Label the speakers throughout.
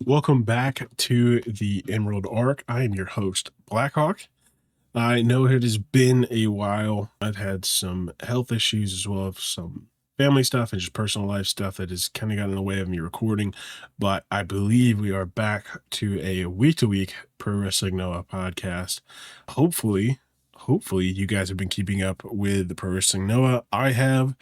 Speaker 1: Welcome back to the Emerald Arc. I am your host, Blackhawk. I know it has been a while. I've had some health issues as well as some family stuff and just personal life stuff that has kind of gotten in the way of me recording. But I believe we are back to a week-to-week Pro Wrestling Noah podcast. Hopefully you guys have been keeping up with the Pro Wrestling Noah. I have.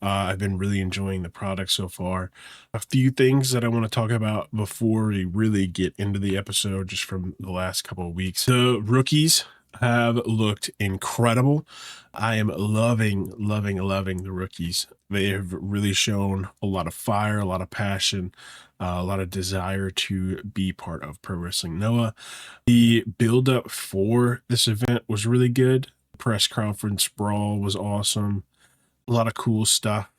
Speaker 1: I've been really enjoying the product so far. A few things that I want to talk about before we really get into the episode, just from the last couple of weeks. The rookies have looked incredible. I am loving the rookies. They have really shown a lot of fire, a lot of passion, a lot of desire to be part of Pro Wrestling Noah. The build up for this event was really good. Press conference brawl was awesome. A lot of cool stuff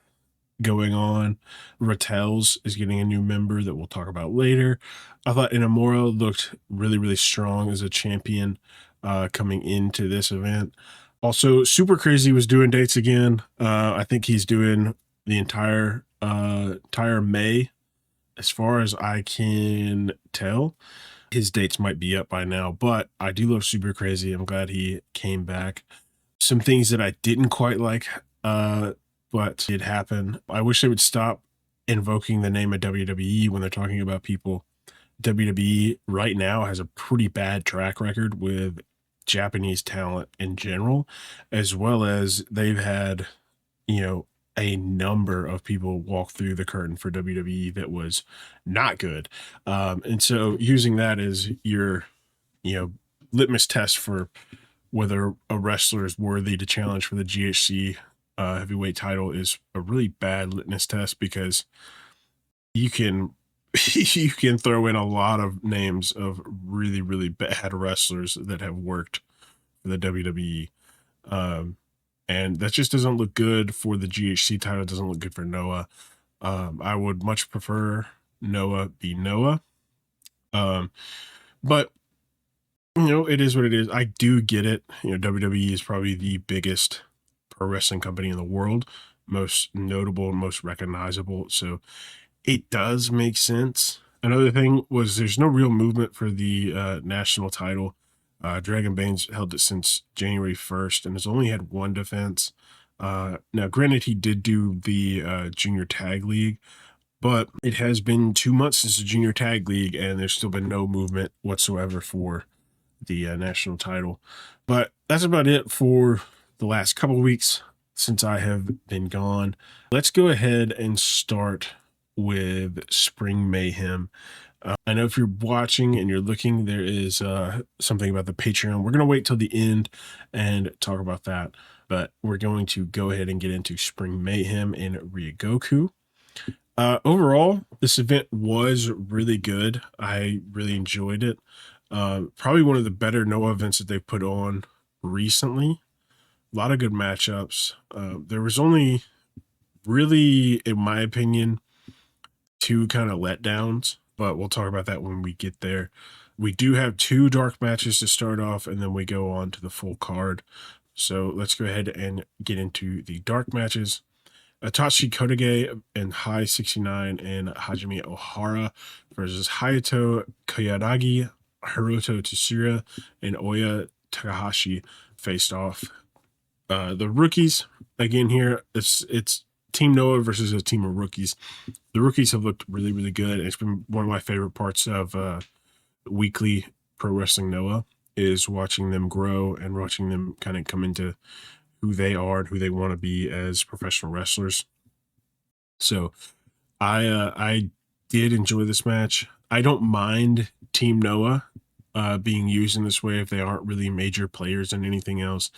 Speaker 1: going on. Rattel's is getting a new member that we'll talk about later. I thought Inamura looked really strong as a champion coming into this event. Also, Super Crazy was doing dates again. I think he's doing the entire May, as far as I can tell. His dates might be up by now, but I do love Super Crazy. I'm glad he came back. Some things that I didn't quite like, but it happened. I wish they would stop invoking the name of WWE when they're talking about people. WWE right now has a pretty bad track record with Japanese talent in general, as well as they've had, a number of people walk through the curtain for WWE that was not good. And so using that as your, litmus test for whether a wrestler is worthy to challenge for the GHC heavyweight title is a really bad litmus test, because you can throw in a lot of names of really bad wrestlers that have worked for the WWE. And that just doesn't look good for the GHC title. It doesn't look good for Noah. I would much prefer Noah be Noah. But it is what it is. I do get it. WWE is probably the biggest pro wrestling company in the world, most notable, most recognizable. So it does make sense. Another thing was there's no real movement for the national title. Dragon Bane's held it since January 1st and has only had one defense. Now, granted, he did do the Junior Tag League, but it has been 2 months since the Junior Tag League, and there's still been no movement whatsoever for the national title. But that's about it for the last couple of weeks since I have been gone. Let's go ahead and start with Spring Mayhem. I know if you're watching and you're looking, there is something about the Patreon. We're going to wait till the end and talk about that, but we're going to go ahead and get into Spring Mayhem in Ryogoku. Overall, this event was really good. I really enjoyed it. Probably one of the better Noah events that they've put on recently. A lot of good matchups. There was only really, in my opinion, 2 kind of letdowns, but we'll talk about that when we get there. We do have 2 dark matches to start off, and then we go on to the full card. So let's go ahead and get into the dark matches. Atachi Kotage and High 69 and Hajime Ohara versus Hayato Koyanagi, Hiroto Tsuruya, and Oya Takahashi faced off. The rookies, again here, it's Team Noah versus a team of rookies. The rookies have looked really good. It's been one of my favorite parts of weekly Pro Wrestling Noah, is watching them grow and watching them kind of come into who they are and who they want to be as professional wrestlers. So I did enjoy this match. I don't mind Team Noah being used in this way if they aren't really major players in anything else.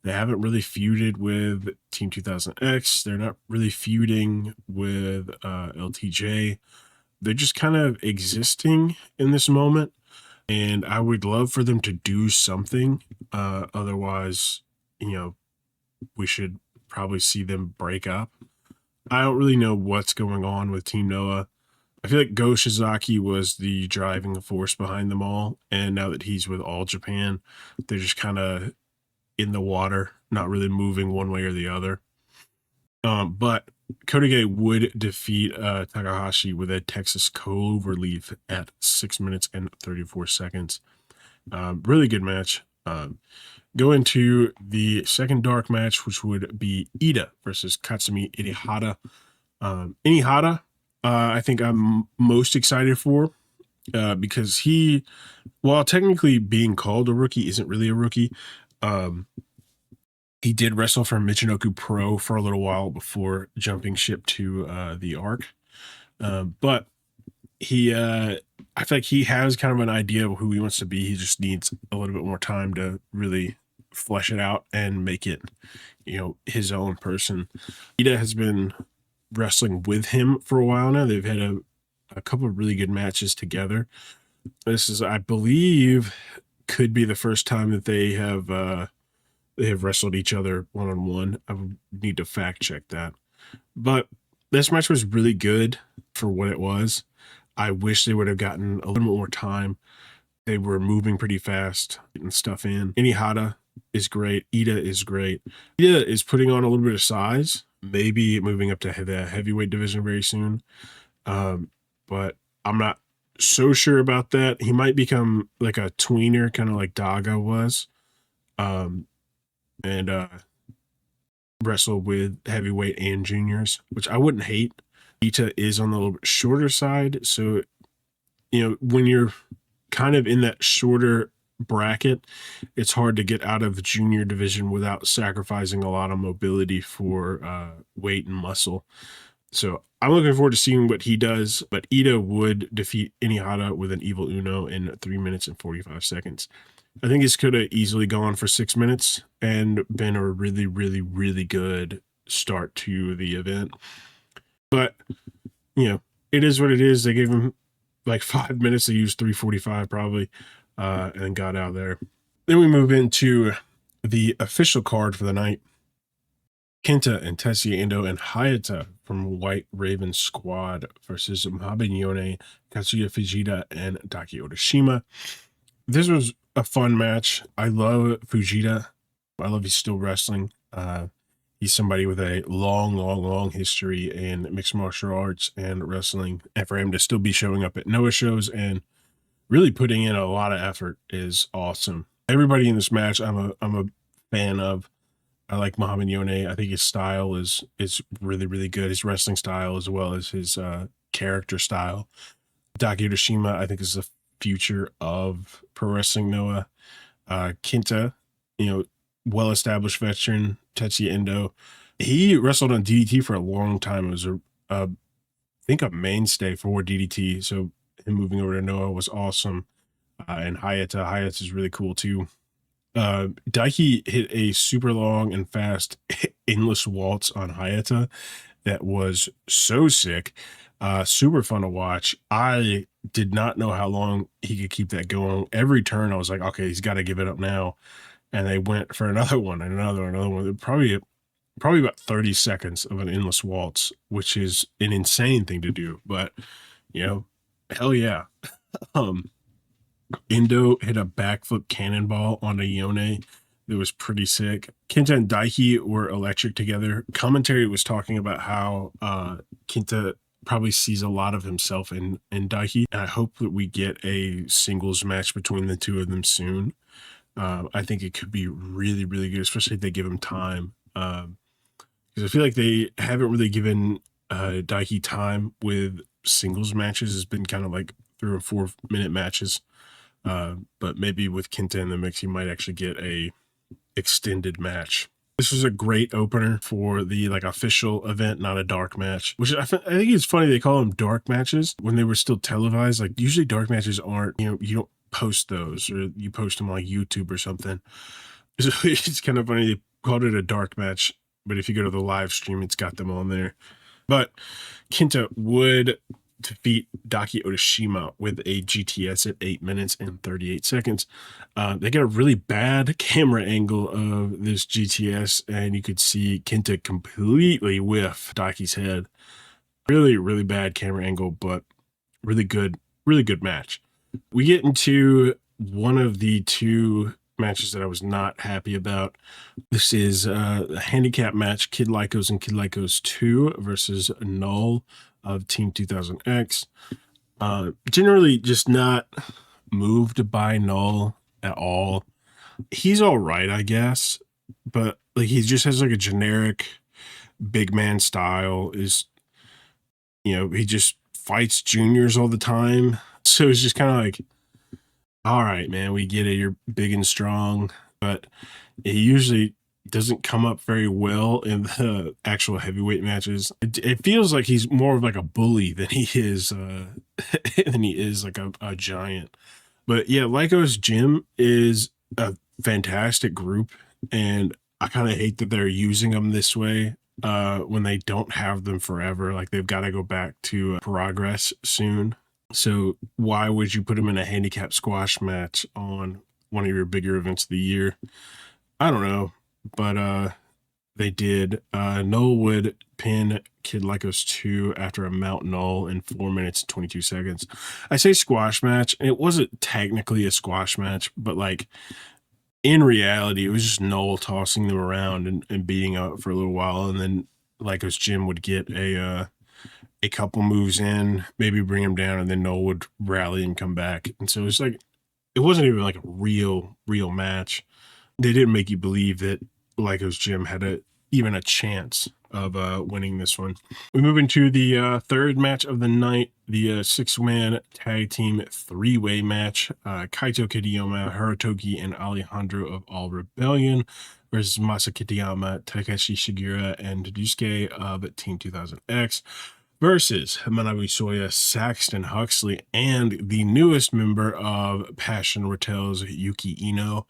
Speaker 1: They haven't really feuded with Team 2000X. They're not really feuding with LTJ. They're just kind of existing in this moment, and I would love for them to do something. Otherwise, we should probably see them break up. I don't really know what's going on with Team Noah. I feel like Go Shizaki was the driving force behind them all, and now that he's with All Japan, they're just kind of in the water, not really moving one way or the other. But Kodige would defeat Takahashi with a Texas clover leaf at 6 minutes and 34 seconds. Really good match. Go into the second dark match, which would be Ida versus Katsumi Inihara. Inihara, I think I'm most excited for because he, while technically being called a rookie, isn't really a rookie. He did wrestle for Michinoku Pro for a little while before jumping ship to the Arc. But he, I feel like he has kind of an idea of who he wants to be. He just needs a little bit more time to really flesh it out and make it, his own person. Ida has been wrestling with him for a while now. They've had a couple of really good matches together. This is, I believe, could be the first time that they have wrestled each other one-on-one. I would need to fact check that. But this match was really good for what it was. I wish they would have gotten a little more time. They were moving pretty fast, getting stuff in. Inihara is great. Ida is great. Ida is putting on a little bit of size, maybe moving up to the heavyweight division very soon. But I'm not so sure about that. He might become like a tweener, kind of like Daga was. And wrestle with heavyweight and juniors, which I wouldn't hate. Ita is on the little bit shorter side, so when you're kind of in that shorter bracket, it's hard to get out of the junior division without sacrificing a lot of mobility for weight and muscle. So I'm looking forward to seeing what he does, but Ida would defeat Inihara with an Evil Uno in 3 minutes and 45 seconds. I think this could have easily gone for 6 minutes and been a really, really, really good start to the event. But, it is what it is. They gave him like 5 minutes. They used 3:45 probably, and got out there. Then we move into the official card for the night. Kenta and Tetsuya Endo and Hayata from White Raven Squad versus Mahabanyone, Katsuya Fujita, and Daki Odashima. This was a fun match. I love Fujita. I love he's still wrestling. He's somebody with a long, long, long history in mixed martial arts and wrestling. And for him to still be showing up at Noah shows and really putting in a lot of effort is awesome. Everybody in this match, I'm a fan of. I like Muhammad Yone. I think his style is really, really good. His wrestling style as well as his character style. Daki Urashima, I think, is the future of pro wrestling Noah. Kenta, well-established veteran. Tetsuya Endo, he wrestled on DDT for a long time. It was I think a mainstay for DDT. So him moving over to Noah was awesome. And Hayata is really cool too. Daiki hit a super long and fast endless waltz on Hayata that was so sick. Super fun to watch. I did not know how long he could keep that going. Every turn I was like, okay, he's got to give it up now. And they went for another one and another one. Probably about 30 seconds of an endless waltz, which is an insane thing to do. But, hell yeah. Endo hit a backflip cannonball on a Yone that was pretty sick. Kenta and Daiki were electric together. Commentary was talking about how Kenta probably sees a lot of himself in Daiki. And I hope that we get a singles match between the two of them soon. I think it could be really, really good, especially if they give him time. Because I feel like they haven't really given Daiki time with singles matches. It's been kind of like 3 or 4 minute matches. But maybe with Kenta in the mix, he might actually get a extended match. This was a great opener for the official event, not a dark match, which I think it's funny they call them dark matches when they were still televised. Like usually dark matches aren't, you don't post those, or you post them on YouTube or something. So it's kind of funny they called it a dark match, but if you go to the live stream, it's got them on there. But Kenta would defeat Daki Odashima with a GTS at 8 minutes and 38 seconds. They got a really bad camera angle of this GTS, and you could see Kenta completely whiff Daki's head. Really, really bad camera angle, but really good match. We get into one of the two matches that I was not happy about. This is a handicap match: Kid Lycos and Kid Lycos 2 versus Null of Team 2000X. Generally just not moved by Null at all. He's all right, I guess, but like he just has like a generic big man style. Is he just fights juniors all the time, so it's just kind of like, all right, man, we get it, you're big and strong, but he usually doesn't come up very well in the actual heavyweight matches. It feels like he's more of like a bully than he is like a giant. But yeah, Lycos Gym is a fantastic group, and I kind of hate that they're using them this way when they don't have them forever. Like they've got to go back to Progress soon. So why would you put them in a handicap squash match on one of your bigger events of the year? I don't know, but they did. Null would pin Kid Lycos 2 after a Mount Null in 4 minutes and 22 seconds. I say squash match, and it wasn't technically a squash match, but like in reality, it was just Null tossing them around and beating up for a little while, and then Lycos Gym would get a couple moves in, maybe bring him down, and then Null would rally and come back. And so it's like it wasn't even like a real match. They didn't make you believe that Lycos Gym had even a chance of winning this one. We move into the third match of the night, the 6-man tag team 3-way match. Kaito Kitayama, Harutoki, and Alejandro of All Rebellion versus Masa Kitayama, Takeshi Shigira, and Dusuke of Team 2000X versus Manabu Soya, Saxton Huxley, and the newest member of Passion Rattels, Yuki Ino.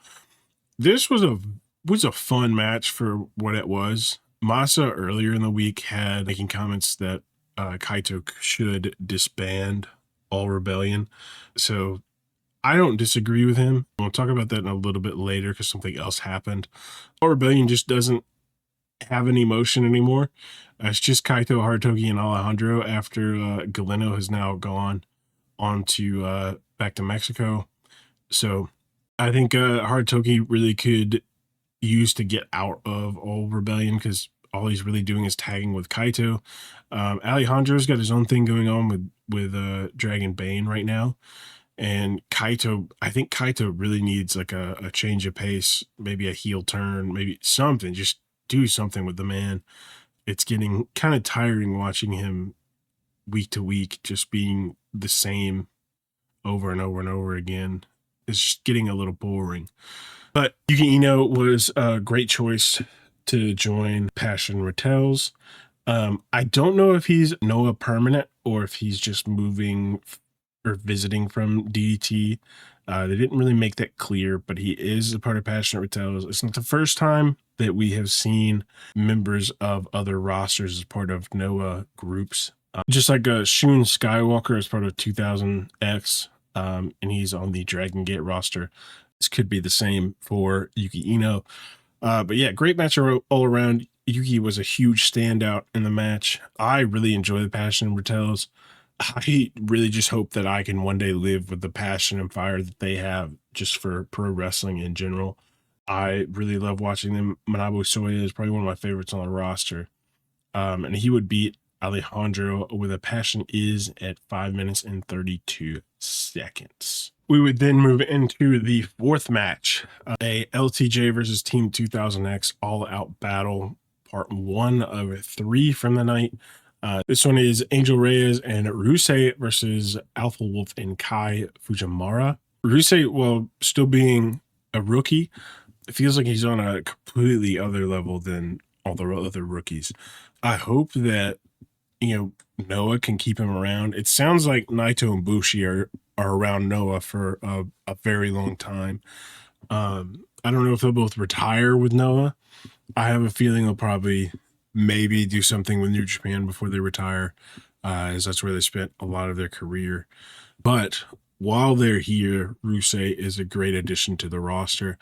Speaker 1: This was a fun match for what it was. Masa earlier in the week had making comments that Kaito should disband All Rebellion. So I don't disagree with him. We'll talk about that in a little bit later because something else happened. All Rebellion just doesn't have any emotion anymore. It's just Kaito, Harutoki, and Alejandro after Galeno has now gone on to back to Mexico. So I think Harutoki really could use to get out of All Rebellion because all he's really doing is tagging with Kaito. Alejandro's got his own thing going on with Dragon Bane right now. And Kaito, I think Kaito really needs like a change of pace, maybe a heel turn, maybe something. Just do something with the man. It's getting kind of tiring watching him week to week, just being the same over and over and over again. It's just getting a little boring. But Yuki Ino was a great choice to join Passion Rattels. I don't know if he's Noah permanent or if he's just moving or visiting from DDT. They didn't really make that clear, but he is a part of Passionate Rattels. It's not the first time that we have seen members of other rosters as part of Noah groups. Just like Shun Skywalker is part of 2000X, and he's on the Dragon Gate roster. This could be the same for Yuki Ino. But yeah, great match all around. Yuki was a huge standout in the match. I really enjoy the Passion Rattels. I really just hope that I can one day live with the passion and fire that they have just for pro wrestling in general. I really love watching them. Manabu Soya is probably one of my favorites on the roster. And he would beat Alejandro with a passion is at 5 minutes and 32 seconds. We would then move into the fourth match, a LTJ versus Team 2000X all-out battle, part 1 of 3 from the night. This one is Angel Reyes and Rusei versus Alpha Wolf and Kai Fujimura. Rusei, while still being a rookie, it feels like he's on a completely other level than all the other rookies. I hope that, Noah can keep him around. It sounds like Naito and Bushi are around Noah for a very long time. I don't know if they'll both retire with Noah. I have a feeling they'll probably maybe do something with New Japan before they retire, as that's where they spent a lot of their career. But while they're here, Rusei is a great addition to the roster.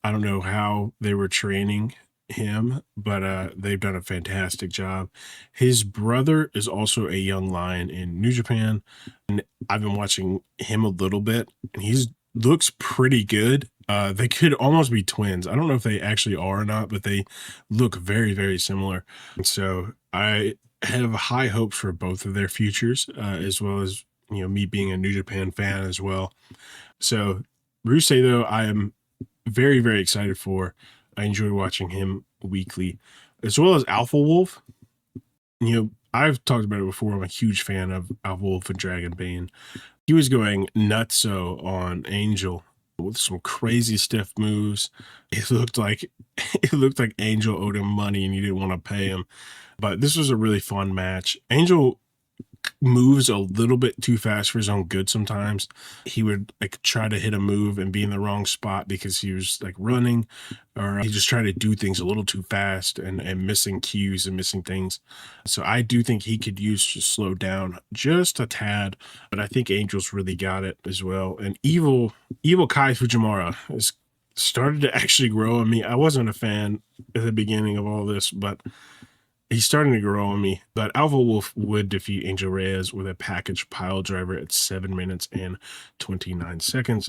Speaker 1: I don't know how they were training him, but they've done a fantastic job. His brother is also a young lion in New Japan, and I've been watching him a little bit, and he looks pretty good. They could almost be twins. I don't know if they actually are or not, but they look very, very similar. And so I have high hopes for both of their futures, as well as me being a New Japan fan as well. So Ruse, though, I am very, very excited for. I enjoy watching him weekly, as well as Alpha Wolf. I've talked about it before. I'm a huge fan of Alpha Wolf and Dragon Bane. He was going nutso on Angel with some crazy stiff moves. It looked like Angel owed him money and he didn't want to pay him. But this was a really fun match. Angel moves a little bit too fast for his own good sometimes. He would like try to hit a move and be in the wrong spot because he was like running, or he just tried to do things a little too fast and missing cues and missing things. So I do think he could use to slow down just a tad, but I think Angel's really got it as well. And evil Kai Fujimura has started to actually grow on me. I wasn't a fan at the beginning of all this, but he's starting to grow on me. But Alpha Wolf would defeat Angel Reyes with a package pile driver at 7 minutes and 29 seconds.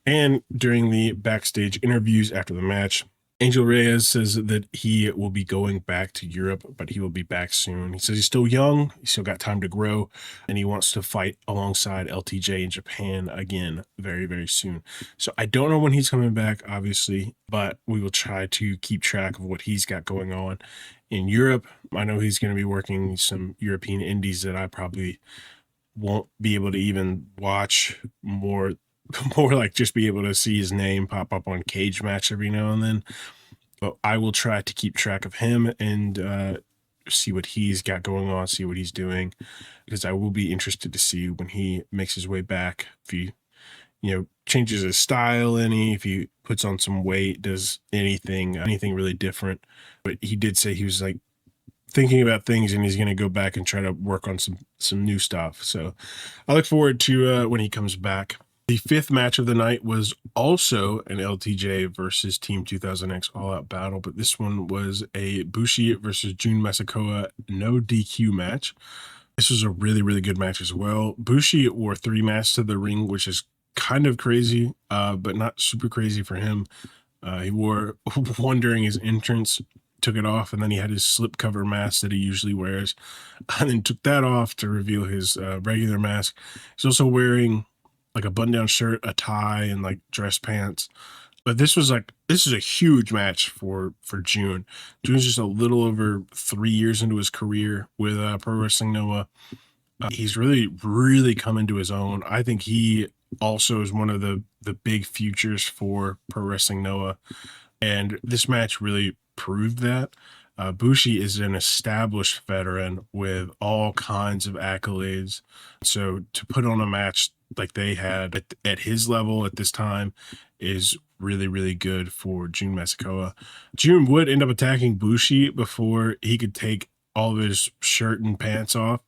Speaker 1: And during the backstage interviews after the match, Angel Reyes says that he will be going back to Europe, but he will be back soon. He says he's still young, he's still got time to grow, and he wants to fight alongside LTJ in Japan again very, very soon. So I don't know when he's coming back, obviously, but we will try to keep track of what he's got going on in Europe. I know he's going to be working some European indies that I probably won't be able to even watch, more like just be able to see his name pop up on Cage Match every now and then. But I will try to keep track of him and see what he's got going on, see what he's doing, because I will be interested to see when he makes his way back, if he changes his style any, if he puts on some weight, does anything really different. But he did say he was like thinking about things and he's going to go back and try to work on some new stuff. So I look forward to when he comes back. The fifth match of the night was also an LTJ versus Team 2000X all-out battle, but this one was a Bushi versus Jun Masakoa no DQ match. This was a really, really good match as well. Bushi wore 3 masks to the ring, which is kind of crazy, but not super crazy for him. He wore one during his entrance, took it off, and then he had his slipcover mask that he usually wears, and then took that off to reveal his regular mask. He's also wearing like a button-down shirt, a tie, and like dress pants. But this is a huge match for Jun. Jun's just a little over 3 years into his career with Pro Wrestling Noah. He's really, really come into his own. I think he also is one of the big futures for Pro Wrestling Noah. And this match really proved that. Bushi is an established veteran with all kinds of accolades. So to put on a match like they had at his level at this time is really, really good for Jun Masakoa. Jun would end up attacking Bushi before he could take all of his shirt and pants off.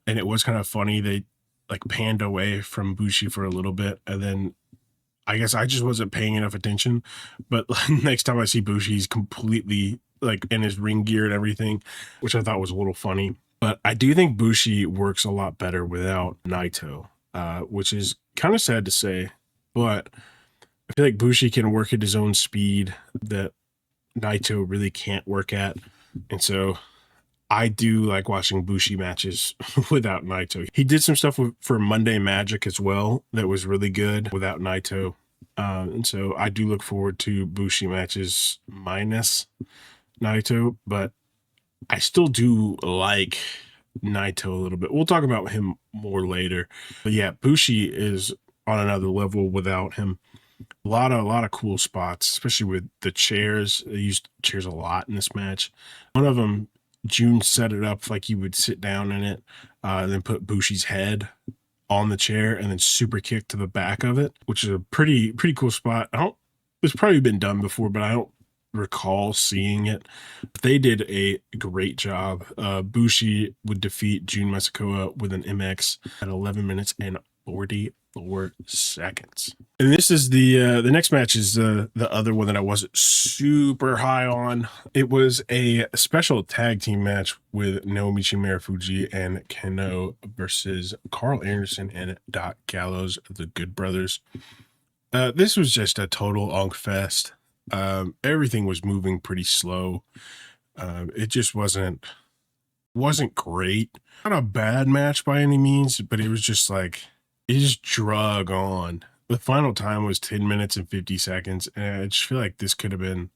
Speaker 1: And it was kind of funny. They like panned away from Bushi for a little bit. And then I guess I just wasn't paying enough attention. But next time I see Bushi, he's completely like in his ring gear and everything, which I thought was a little funny. But I do think Bushi works a lot better without Naito, which is kind of sad to say. But I feel like Bushi can work at his own speed that Naito really can't work at. And so I do like watching Bushi matches without Naito. He did some stuff for Monday Magic as well that was really good without Naito. And so I do look forward to Bushi matches minus Naito, but I still do like Naito a little bit. We'll talk about him more later. But yeah, Bushi is on another level without him. A lot of cool spots, especially with the chairs. They used chairs a lot in this match. One of them, Jun set it up like he would sit down in it, and then put Bushi's head on the chair and then super kick to the back of it, which is a pretty cool spot. It's probably been done before, but I don't recall seeing it. They did a great job. Bushi would defeat Jun Masakoa with an MX at 11 minutes and 44 seconds. And this is the next match is the other one that I wasn't super high on. It was a special tag team match with Naomichi Marufuji and Kano versus Carl Anderson and Doc Gallows, the Good Brothers. This was just a total unk fest. Everything was moving pretty slow. It just wasn't great. Not a bad match by any means, but it was just like it just drug on. The final time was 10 minutes and 50 seconds, and I just feel like this could have been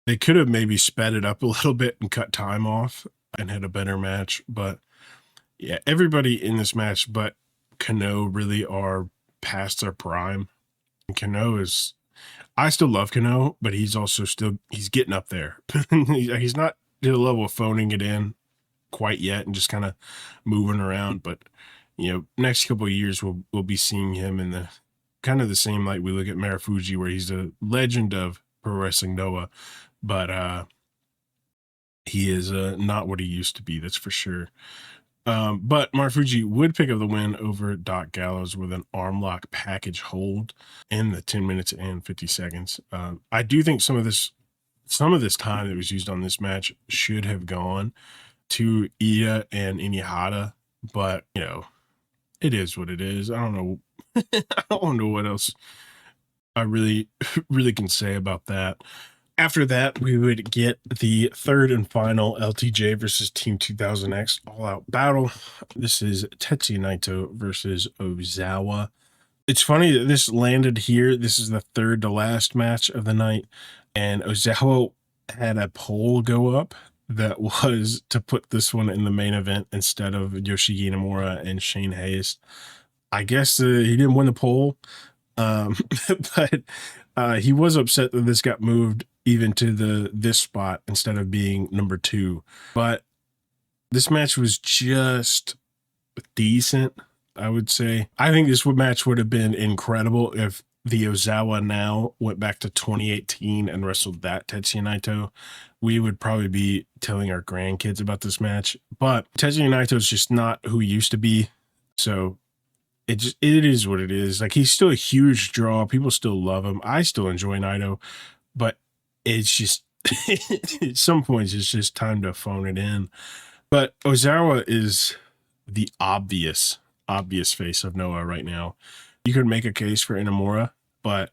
Speaker 1: they could have maybe sped it up a little bit and cut time off and had a better match. But yeah, everybody in this match but Kano really are past their prime. And Kano is I still love Kano, but he's also still he's getting up there. He's not to the level of phoning it in quite yet and just kind of moving around. But next couple of years we'll be seeing him in the kind of the same light we look at Marufuji, where he's a legend of pro wrestling Noah, but he is not what he used to be, that's for sure. But Marufuji would pick up the win over Doc Gallows with an arm lock package hold in the 10 minutes and 50 seconds. I do think some of this time that was used on this match should have gone to Ida and Inihata, but it is what it is. I don't know. I don't know what else I really can say about that. After that, we would get the third and final LTJ versus Team 2000X all-out battle. This is Tetsuya Naito versus Ozawa. It's funny that this landed here. This is the third to last match of the night, and Ozawa had a poll go up that was to put this one in the main event instead of Yoshiki Inamura and Shane Hayes. I guess he didn't win the poll, but he was upset that this got moved even to this spot instead of being number 2. But this match was just decent, I would say. I think this match would have been incredible if the Ozawa now went back to 2018 and wrestled that Tetsuya Naito. We would probably be telling our grandkids about this match. But Tetsuya Naito is just not who he used to be. So it is what it is. Like, he's still a huge draw. People still love him. I still enjoy Naito, but it's just at some points it's just time to phone it in. But Ozawa is the obvious face of Noah right now. You could make a case for Inamura, but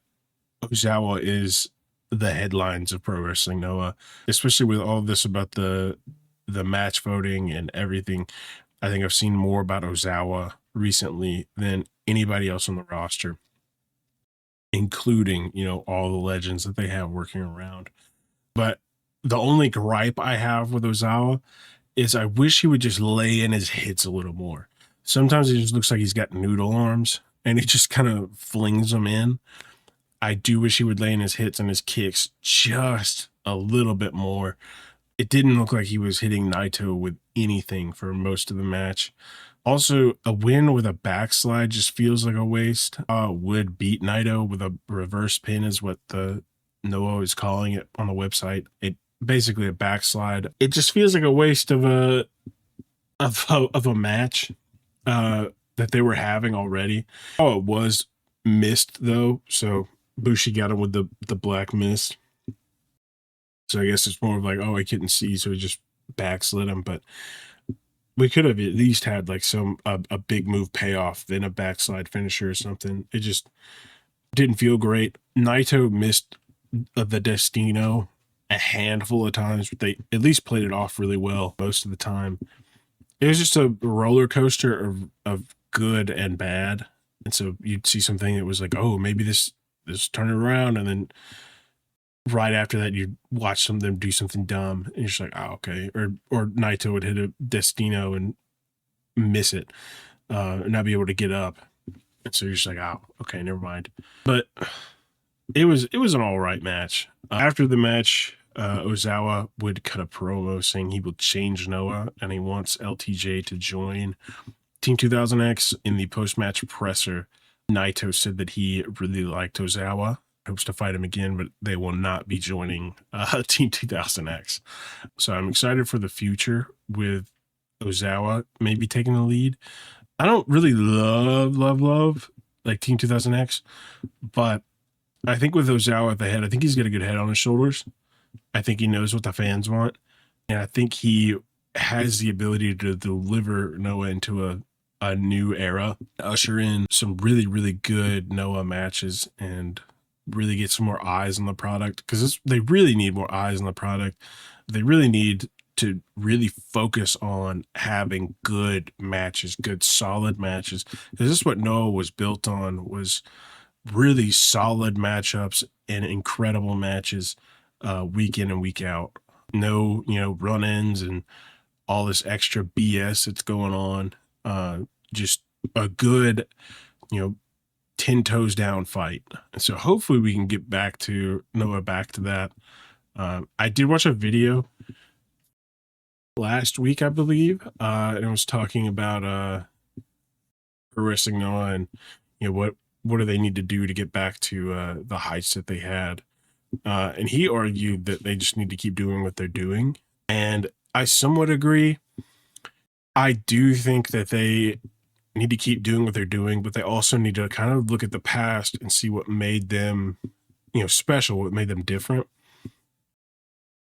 Speaker 1: Ozawa is the headlines of pro wrestling Noah, especially with all this about the match voting and everything. I think I've seen more about Ozawa recently than anybody else on the roster, including, all the legends that they have working around. But the only gripe I have with Ozawa is I wish he would just lay in his hits a little more. Sometimes it just looks like he's got noodle arms and he just kind of flings them in. I do wish he would lay in his hits and his kicks just a little bit more. It didn't look like he was hitting Naito with anything for most of the match. Also, a win with a backslide just feels like a waste. Would beat Naito with a reverse pin is what the Noah is calling it on the website. It basically a backslide. It just feels like a waste of a match that they were having already. Oh, it was missed though, so Bushi got him with the black mist. So I guess it's more of like, oh, I couldn't see, so he just backslid him. But we could have at least had like a big move payoff, then a backslide finisher or something. It just didn't feel great. Naito missed the Destino a handful of times, but they at least played it off really well most of the time. It was just a roller coaster of good and bad. And so you'd see something that was like, oh, maybe this turn it around, and then right after that you'd watch some of them do something dumb and you're just like, oh, okay. Or Naito would hit a Destino and miss it, and not be able to get up. And so you're just like, oh, okay, never mind. But it was an all right match. After the match, Ozawa would cut a promo saying he will change Noah and he wants LTJ to join Team 2000X. In the post-match presser, Naito said that he really liked Ozawa, hopes to fight him again, but they will not be joining Team 2000X. So I'm excited for the future with Ozawa maybe taking the lead. I don't really love like Team 2000X, but I think with Ozawa at the head, I think he's got a good head on his shoulders. I think he knows what the fans want, and I think he has the ability to deliver Noah into a a new era, usher in some really, really good Noah matches and really get some more eyes on the product, because they really need more eyes on the product. They really need to really focus on having good matches, good solid matches. This is what Noah was built on, was really solid matchups and incredible matches, week in and week out. No, run-ins and all this extra BS that's going on. Just a good, you know, 10 toes down fight. And so hopefully we can get back to Noah, back to that. I did watch a video last week, I believe, and it was talking about wrestling Noah, and what do they need to do to get back to the heights that they had. And he argued that they just need to keep doing what they're doing. And I somewhat agree. I do think that they need to keep doing what they're doing, but they also need to kind of look at the past and see what made them, special, what made them different.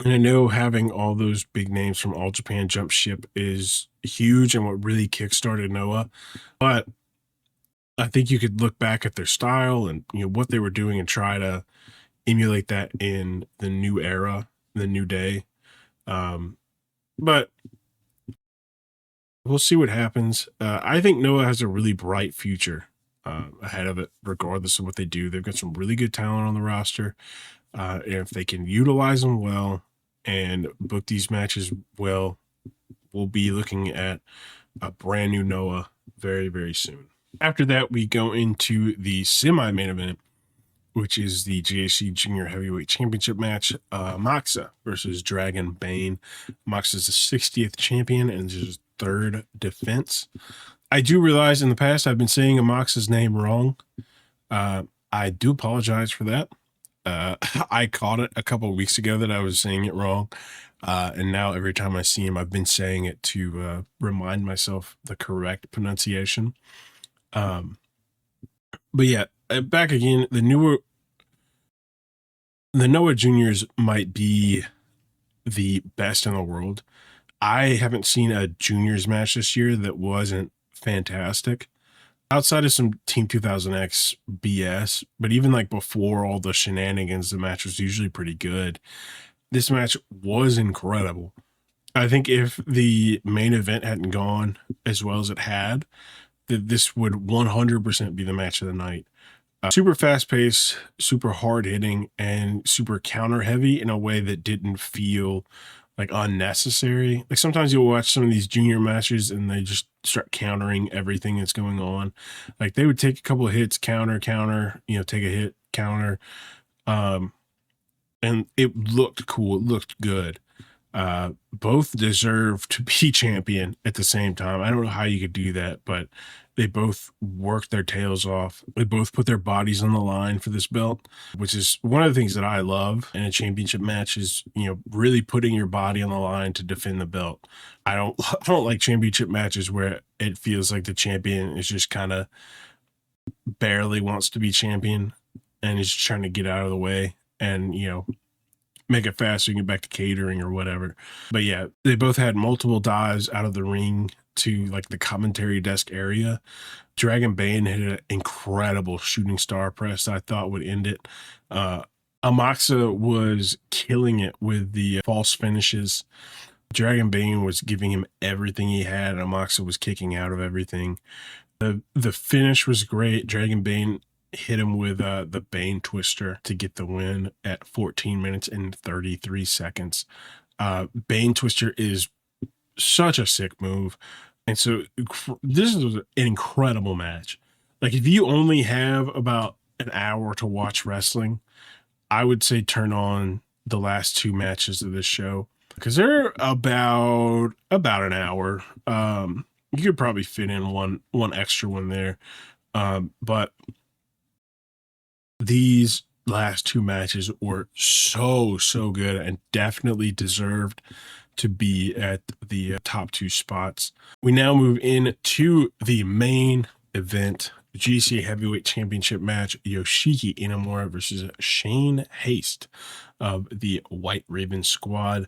Speaker 1: And I know having all those big names from All Japan jump ship is huge and what really kickstarted Noah. But I think you could look back at their style and what they were doing and try to emulate that in the new era, the new day. But we'll see what happens. I think Noah has a really bright future ahead of it, regardless of what they do. They've got some really good talent on the roster. And if they can utilize them well and book these matches well, we'll be looking at a brand new Noah very, very soon. After that, we go into the semi-main event, which is the JAC Junior Heavyweight Championship match. Moxa versus Dragon Bane. Moxa is the 60th champion and his third defense. I do realize in the past I've been saying Moxa's name wrong. I do apologize for that. I caught it a couple of weeks ago that I was saying it wrong. And now every time I see him, I've been saying it to remind myself the correct pronunciation. But yeah, back again, the Noah Juniors might be the best in the world. I haven't seen a juniors match this year that wasn't fantastic, outside of some Team 2000X BS. But even like before all the shenanigans, the match was usually pretty good. This match was incredible. I think if the main event hadn't gone as well as it had, that this would 100% be the match of the night. Super fast paced, super hard hitting, and super counter heavy in a way that didn't feel like unnecessary. Like sometimes you'll watch some of these junior matches and they just start countering everything that's going on. Like they would take a couple of hits, counter, take a hit, counter. And it looked cool. It looked good. Both deserve to be champion at the same time. I don't know how you could do that, but they both worked their tails off. They both put their bodies on the line for this belt, which is one of the things that I love in a championship match is, really putting your body on the line to defend the belt. I don't like championship matches where it feels like the champion is just kind of barely wants to be champion and is trying to get out of the way and, make it fast so you can get back to catering or whatever. But yeah, they both had multiple dives out of the ring to like the commentary desk area. Dragon Bane hit an incredible shooting star press I thought would end it. Amaxa was killing it with the false finishes. Dragon Bane was giving him everything he had, and Amaxa was kicking out of everything. The finish was great. Dragon Bane hit him with the Bane Twister to get the win at 14 minutes and 33 seconds. Bane Twister is such a sick move. And so this is an incredible match. Like if you only have about an hour to watch wrestling, I would say turn on the last two matches of this show because they're about an hour. You could probably fit in one extra one there. But these last two matches were so good and definitely deserved to be at the top two spots. We now move into the main event, GC Heavyweight Championship match, Yoshiki Inamura versus Shane Haste of the White Raven squad.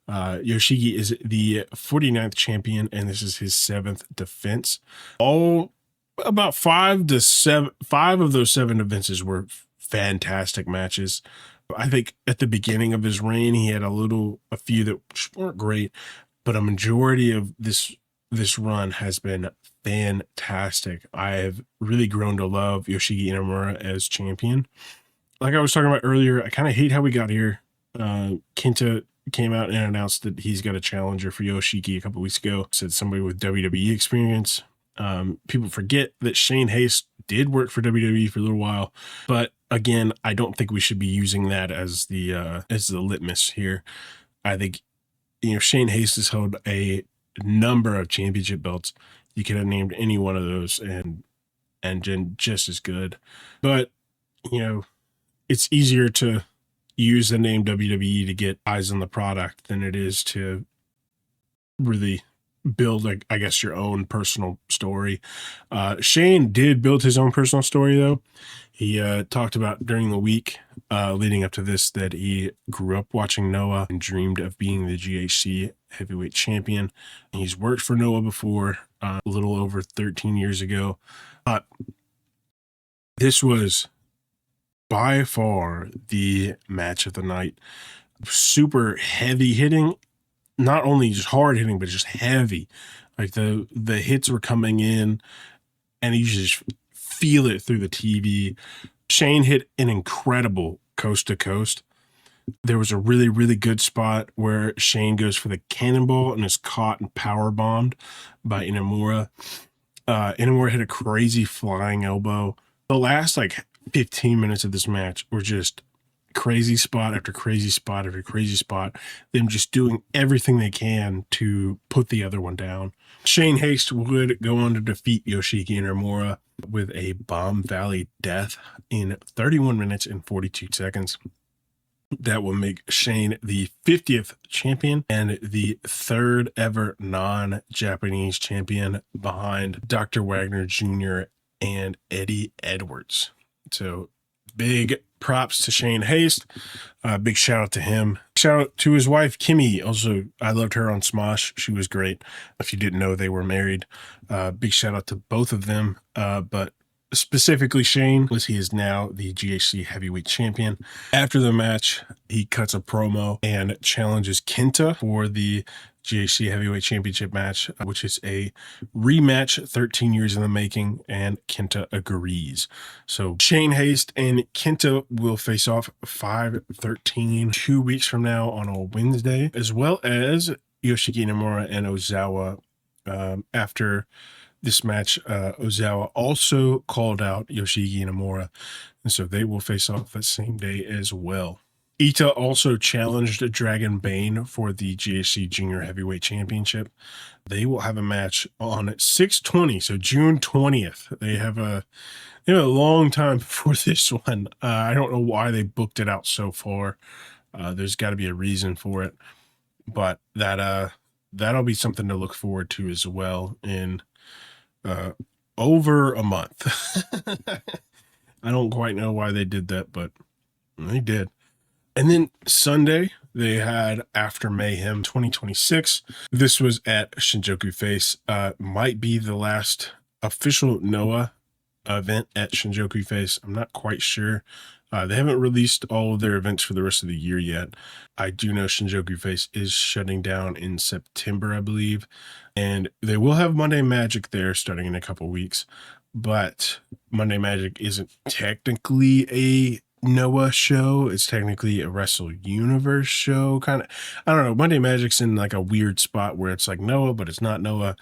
Speaker 1: Yoshiki is the 49th champion, and this is his 7th defense. All about 5 of those 7 defenses were fantastic matches. I think at the beginning of his reign, he had a few that weren't great, but a majority of this run has been fantastic. I have really grown to love Yoshiki Inamura as champion. Like I was talking about earlier, I kind of hate how we got here. Kenta came out and announced that he's got a challenger for Yoshiki a couple weeks ago. Said somebody with WWE experience. People forget that Shane Haste did work for WWE for a little while, but again, I don't think we should be using that as the litmus here. I think Shane Haste has held a number of championship belts. You could have named any one of those and been just as good, but it's easier to use the name WWE to get eyes on the product than it is to really build, like, I guess, your own personal story. Shane did build his own personal story, though. He talked about during the week leading up to this that he grew up watching Noah and dreamed of being the GHC heavyweight champion. He's worked for Noah before, a little over 13 years ago. But this was by far the match of the night. Super heavy hitting, not only just hard hitting, but just heavy. Like the hits were coming in and you just feel it through the TV. Shane hit an incredible coast to coast. There was a really, really good spot where Shane goes for the cannonball and is caught and power bombed by Inamura. Inamura hit a crazy flying elbow. The last 15 minutes of this match were just crazy spot after crazy spot after crazy spot. Them just doing everything they can to put the other one down. Shane Haste would go on to defeat Yoshiki Inamura with a Bomb Valley death in 31 minutes and 42 seconds. That will make Shane the 50th champion and the 3rd ever non-Japanese champion behind Dr. Wagner Jr. and Eddie Edwards. So big props to Shane Haste. Big shout out to him. Shout out to his wife, Kimmy. Also, I loved her on Smosh. She was great. If you didn't know, they were married. Big shout out to both of them. But specifically Shane, as he is now the GHC heavyweight champion. After the match, he cuts a promo and challenges Kenta for the GHC heavyweight championship match, which is a rematch 13 years in the making, and Kenta agrees. So Shane Haste and Kenta will face off 5/13 2 weeks from now on a Wednesday, as well as Yoshiki Inamura and Ozawa. After this match, Ozawa also called out Yoshiki Inamura, and so they will face off that same day as well. Ita also challenged Dragon Bane for the GHC Junior Heavyweight Championship. They will have a match on 6/20, so June 20th. They have a long time before this one. I don't know why they booked it out so far. There's got to be a reason for it, but that'll be something to look forward to as well in over a month. I don't quite know why they did that, but they did. And then Sunday, they had After Mayhem 2026. This was at Shinjuku Face. Might be the last official Noah event at Shinjuku Face. I'm not quite sure. They haven't released all of their events for the rest of the year yet. I do know Shinjuku Face is shutting down in September, I believe. And they will have Monday Magic there starting in a couple weeks. But Monday Magic isn't technically a Noah show. It's technically a Wrestle Universe show. Kind of, I don't know. Monday Magic's in like a weird spot where it's like Noah, but it's not Noah.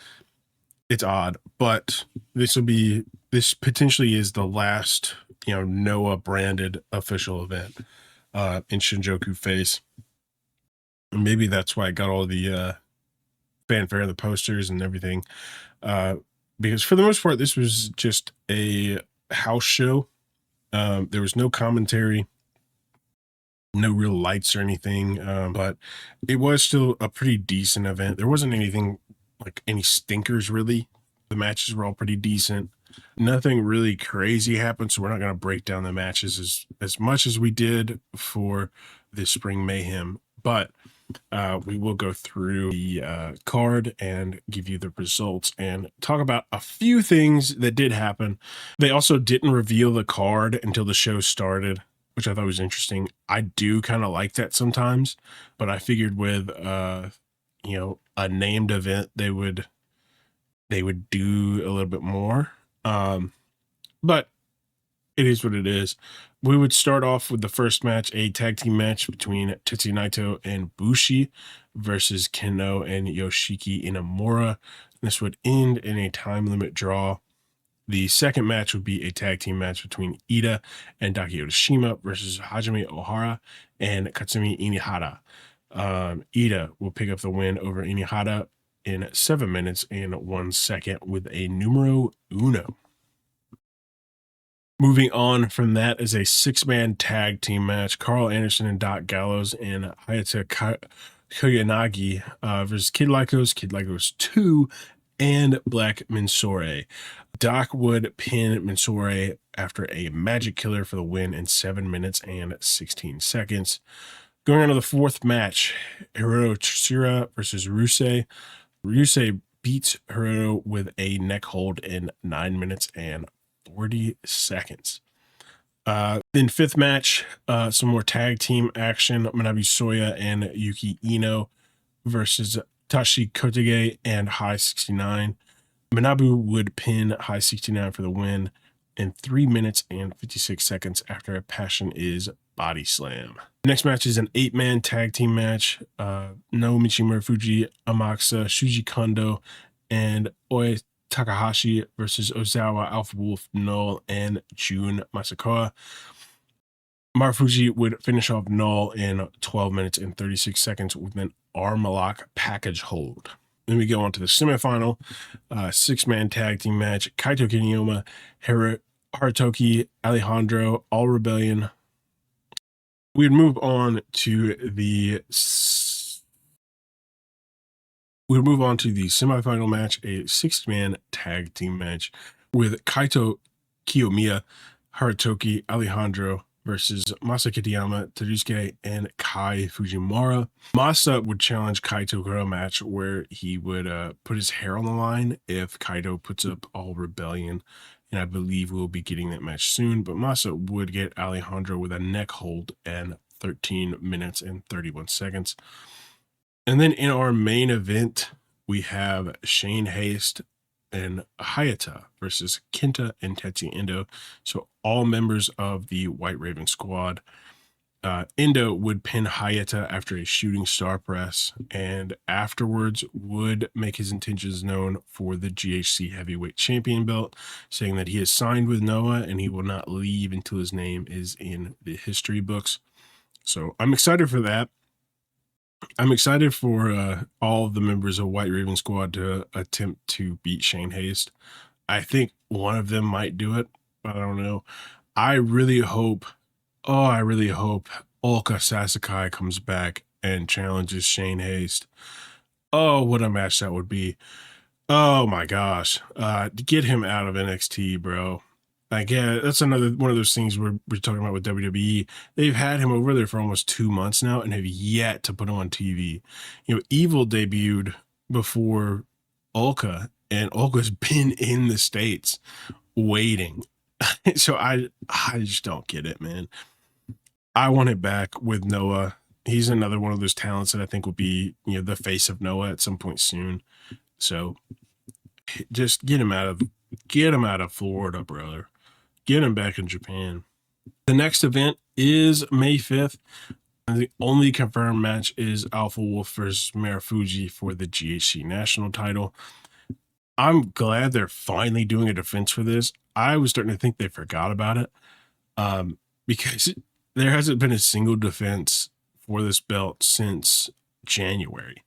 Speaker 1: It's odd. But this potentially is the last, Noah branded official event in Shinjuku Face. And maybe that's why I got all the fanfare and the posters and everything. Because for the most part, this was just a house show. There was no commentary, no real lights or anything, but it was still a pretty decent event. There wasn't anything like any stinkers, really. The matches were all pretty decent. Nothing really crazy happened, so we're not going to break down the matches as much as we did for this Spring Mayhem. But We will go through the card and give you the results and talk about a few things that did happen. They also didn't reveal the card until the show started, which I thought was interesting. I do kind of like that sometimes, but I figured with a named event they would do a little bit more. But it is what it is. We would start off with the first match, a tag team match between Tetsuya Naito and Bushi versus Keno and Yoshiki Inamura. This would end in a time limit draw. The second match would be a tag team match between Ida and Daki Yoshima versus Hajime Ohara and Katsumi Inihara. Ida will pick up the win over Inihara in 7 minutes and 1 second with a numero uno. Moving on from that is a 6-man tag team match. Carl Anderson and Doc Gallows and Hayata Koyanagi versus Kid Lycos 2, and Black Mensore. Doc would pin Mensore after a magic killer for the win in 7 minutes and 16 seconds. Going on to the fourth match, Hiroto Tsuruya versus Rusei. Rusei beats Hiroto with a neck hold in 9 minutes and 40 seconds. Then fifth match, some more tag team action. Manabu Soya and Yuki Ino versus Tashi Kotige and High 69. Manabu would pin High 69 for the win in 3 minutes and 56 seconds after a Passion is body slam. The next match is an 8-man tag team match. Naomichi Marufuji, Amakusa, Shuji Kondo, and Oi Takahashi versus Ozawa, Alpha Wolf, Null, and Jun Masakawa. Marufuji would finish off Null in 12 minutes and 36 seconds with an arm lock package hold. Then we go on to the semifinal, 6-man tag team match. Kaito Kiyomiya, Harutoki, Alejandro, All Rebellion. We'd move on to the semifinal match, a 6-man tag team match with Kaito Kiyomiya, Harutoki, Alejandro versus Masa Kitayama, Terusuke, and Kai Fujimura. Masa would challenge Kaito for a match where he would put his hair on the line if Kaito puts up All Rebellion, and I believe we'll be getting that match soon, but Masa would get Alejandro with a neck hold in 13 minutes and 31 seconds. And then in our main event, we have Shane Haste and Hayata versus Kenta and Tetsuya Endo. So all members of the White Raven squad. Endo would pin Hayata after a shooting star press, and afterwards would make his intentions known for the GHC heavyweight champion belt, saying that he has signed with Noah and he will not leave until his name is in the history books. So I'm excited for that. I'm excited for all of the members of White Raven Squad to attempt to beat Shane Haste. I think one of them might do it, but I don't know. I really hope Ulka Sasakai comes back and challenges Shane Haste. Oh, what a match that would be. Oh my gosh. To get him out of NXT, bro. Like, yeah, that's another one of those things we're talking about with WWE. They've had him over there for almost 2 months now and have yet to put him on TV. Evil debuted before Ulka, and Ulka's been in the States waiting. So I just don't get it, man. I want it back with Noah. He's another one of those talents that I think will be, the face of Noah at some point soon. So just get him out of Florida, brother. Get him back in Japan. The next event is May 5th. And the only confirmed match is Alpha Wolf versus Marufuji for the GHC national title. I'm glad they're finally doing a defense for this. I was starting to think they forgot about it because there hasn't been a single defense for this belt since January.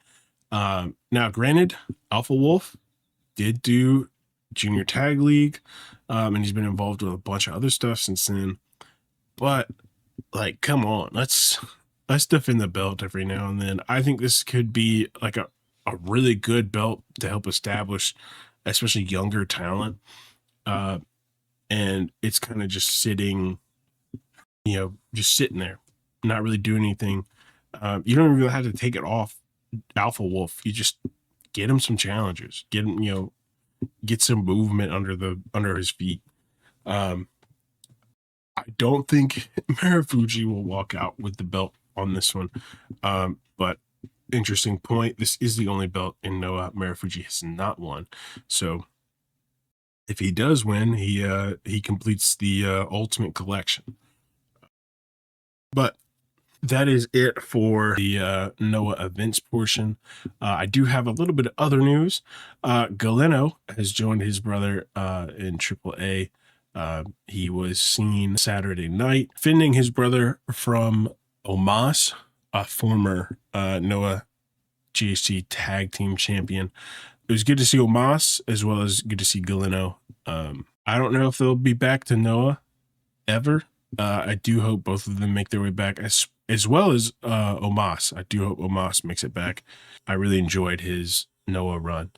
Speaker 1: Now, granted, Alpha Wolf did do Junior Tag League, and he's been involved with a bunch of other stuff since then. But like, come on, let's defend the belt every now and then. I think this could be like a really good belt to help establish, especially younger talent. And it's kind of just sitting there, not really doing anything. You don't even have to take it off Alpha Wolf. You just get him some challenges, get him, get some movement under his feet. I don't think Marufuji will walk out with the belt on this one. But interesting point. This is the only belt in Noah Marufuji has not won. So if he does win, he completes the Ultimate Collection. But that is it for the Noah events portion. I do have a little bit of other news. Galeno has joined his brother in AAA. He was seen Saturday night fending his brother from Omos, a former Noah GHC tag team champion. It was good to see Omos as well as good to see Galeno. I don't know if they'll be back to Noah ever. I do hope both of them make their way back as well as Omos. I do hope Omos makes it back. I really enjoyed his Noah run.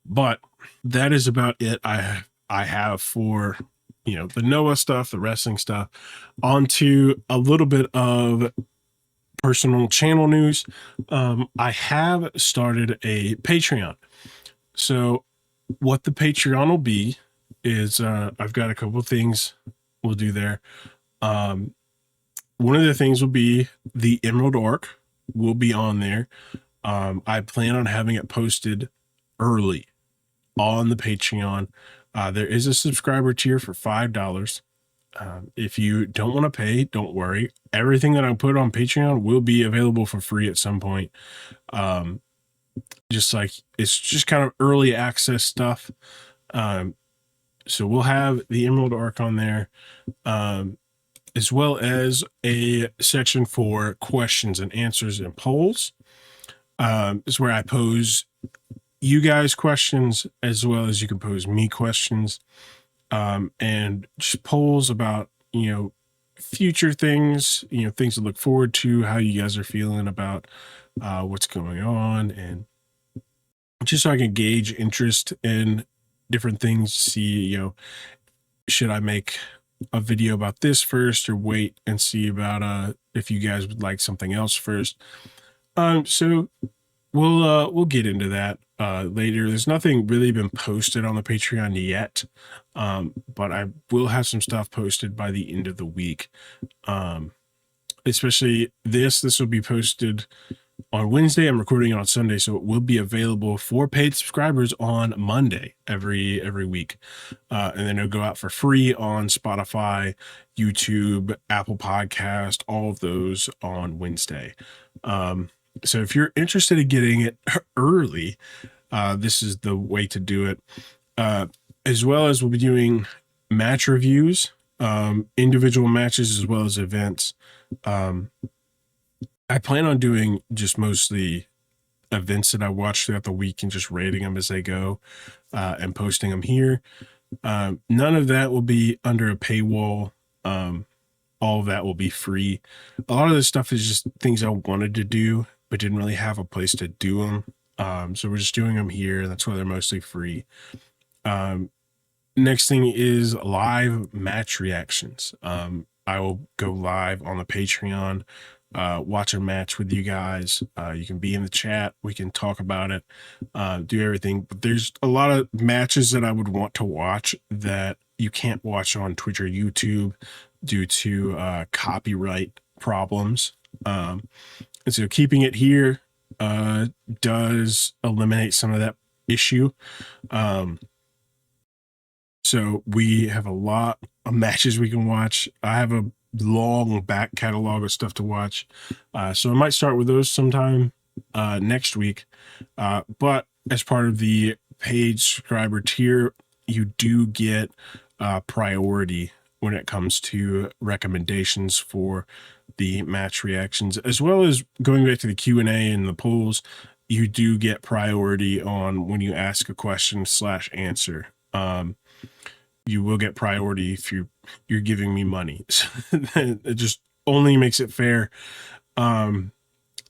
Speaker 1: But that is about it I have for the Noah stuff, the wrestling stuff. On to a little bit of personal channel news. I have started a Patreon. So what the Patreon will be is I've got a couple of things we'll do there. One of the things will be the Emerald Arc will be on there. I plan on having it posted early on the Patreon. There is a subscriber tier for $5. If you don't want to pay, don't worry. Everything that I put on Patreon will be available for free at some point. Just like it's just kind of early access stuff. So we'll have the Emerald Arc on there, as well as a section for questions and answers and polls. Is where I pose you guys questions as well as you can pose me questions, and just polls about future things, things to look forward to, how you guys are feeling about what's going on, and just so I can gauge interest in different things, see should I make a video about this first or wait and see about if you guys would like something else first. So we'll get into that later. There's nothing really been posted on the Patreon yet, but I will have some stuff posted by the end of the week. Especially this will be posted on Wednesday. I'm recording it on Sunday, so it will be available for paid subscribers on Monday every week, and then it'll go out for free on Spotify, YouTube, Apple Podcast, all of those on Wednesday. So if you're interested in getting it early, this is the way to do it. As well as we'll be doing match reviews, individual matches as well as events. I plan on doing just mostly events that I watch throughout the week and just rating them as they go, and posting them here. None of that will be under a paywall. All of that will be free. A lot of this stuff is just things I wanted to do, but didn't really have a place to do them. So we're just doing them here. That's why they're mostly free. Next thing is live match reactions. I will go live on the Patreon, watch a match with you guys. You can be in the chat. We can talk about it, do everything. But there's a lot of matches that I would want to watch that you can't watch on Twitch or YouTube due to copyright problems. And so keeping it here does eliminate some of that issue. So we have a lot of matches we can watch. I have a long back catalog of stuff to watch. So I might start with those sometime next week. But as part of the paid subscriber tier, you do get priority when it comes to recommendations for the match reactions, as well as going back to the Q&A and the polls. You do get priority on when you ask a question / answer. You will get priority if you're giving me money. It just only makes it fair. And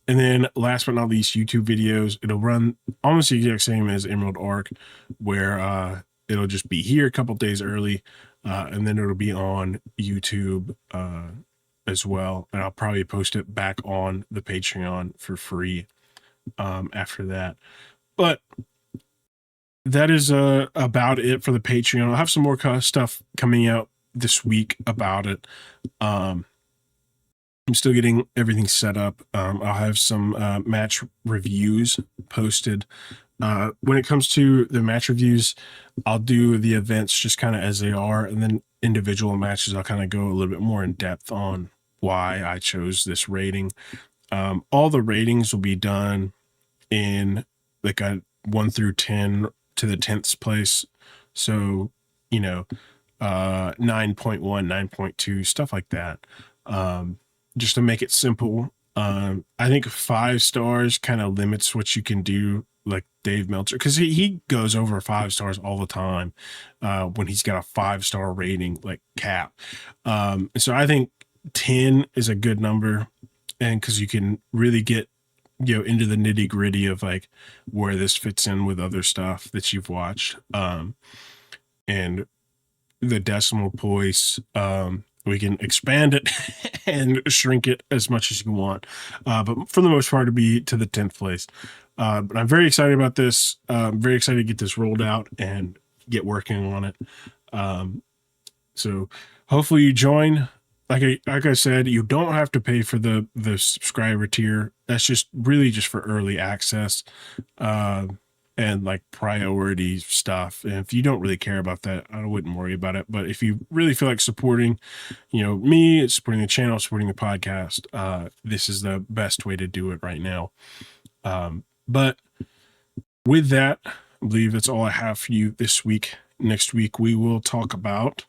Speaker 1: then last but not least, YouTube videos. It'll run almost the exact same as Emerald Arc, where it'll just be here a couple days early, and then it'll be on YouTube as well, and I'll probably post it back on the Patreon for free after that. But that is about it for the Patreon. I'll have some more stuff coming out this week about it. I'm still getting everything set up. I'll have some match reviews posted. When it comes to the match reviews, I'll do the events just kind of as they are, and then individual matches, I'll kind of go a little bit more in depth on why I chose this rating. All the ratings will be done in like a 1 through 10 to the 10th place. So, 9.1, 9.2, stuff like that. Just to make it simple. I think 5 stars kind of limits what you can do, like Dave Meltzer, because he goes over 5 stars all the time when he's got a 5-star rating, like cap. So I think 10 is a good number, and because you can really get into the nitty gritty of like where this fits in with other stuff that you've watched, and the decimal place, we can expand it and shrink it as much as you want, but for the most part, to be to the 10th place. But I'm very excited about this. Very excited to get this rolled out and get working on it. So hopefully you join. Like I said, you don't have to pay for the subscriber tier. That's just really just for early access, and like priority stuff. And if you don't really care about that, I wouldn't worry about it. But if you really feel like supporting, me, supporting the channel, supporting the podcast, this is the best way to do it right now. But with that, I believe that's all I have for you this week. Next week, we will talk about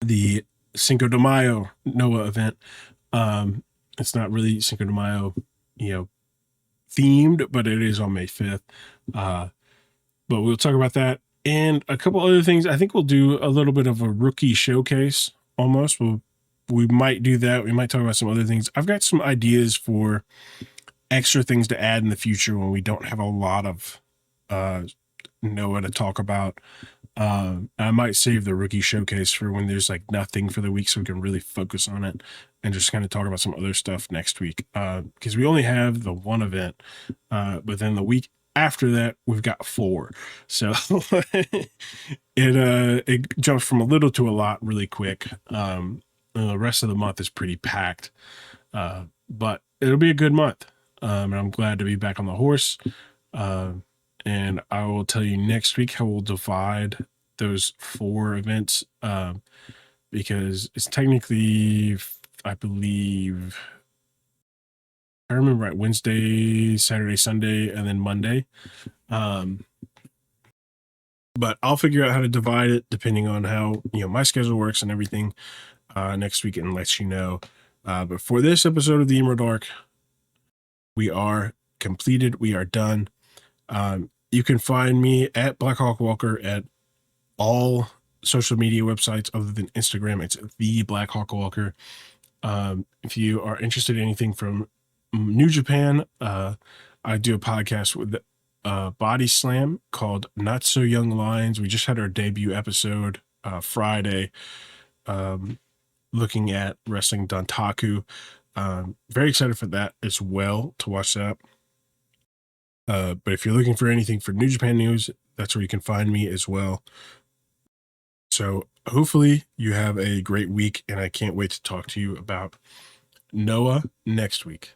Speaker 1: the Cinco de Mayo Noah event. It's not really Cinco de Mayo, themed, but it is on May 5th. But we'll talk about that and a couple other things. I think we'll do a little bit of a rookie showcase almost. We might do that. We might talk about some other things. I've got some ideas for extra things to add in the future when we don't have a lot of Noah to talk about. I might save the rookie showcase for when there's like nothing for the week, so we can really focus on it and just kind of talk about some other stuff next week. Because we only have the one event, but then the week after that we've got 4. So it jumps from a little to a lot really quick. The rest of the month is pretty packed, but it'll be a good month. And I'm glad to be back on the horse. And I will tell you next week how we'll divide those 4 events, because it's technically, I believe, I remember right, Wednesday, Saturday, Sunday, and then Monday. But I'll figure out how to divide it depending on how my schedule works and everything next week, and let you know. But for this episode of the Emerald Arc, we are completed. We are done. You can find me at Black Hawk Walker at all social media websites other than Instagram. It's the Black Hawk Walker. If you are interested in anything from New Japan, I do a podcast with Body Slam called Not So Young Lions. We just had our debut episode Friday, looking at wrestling Dantaku. Very excited for that as well, to watch that. But if you're looking for anything for New Japan news, that's where you can find me as well. So hopefully you have a great week, and I can't wait to talk to you about Noah next week.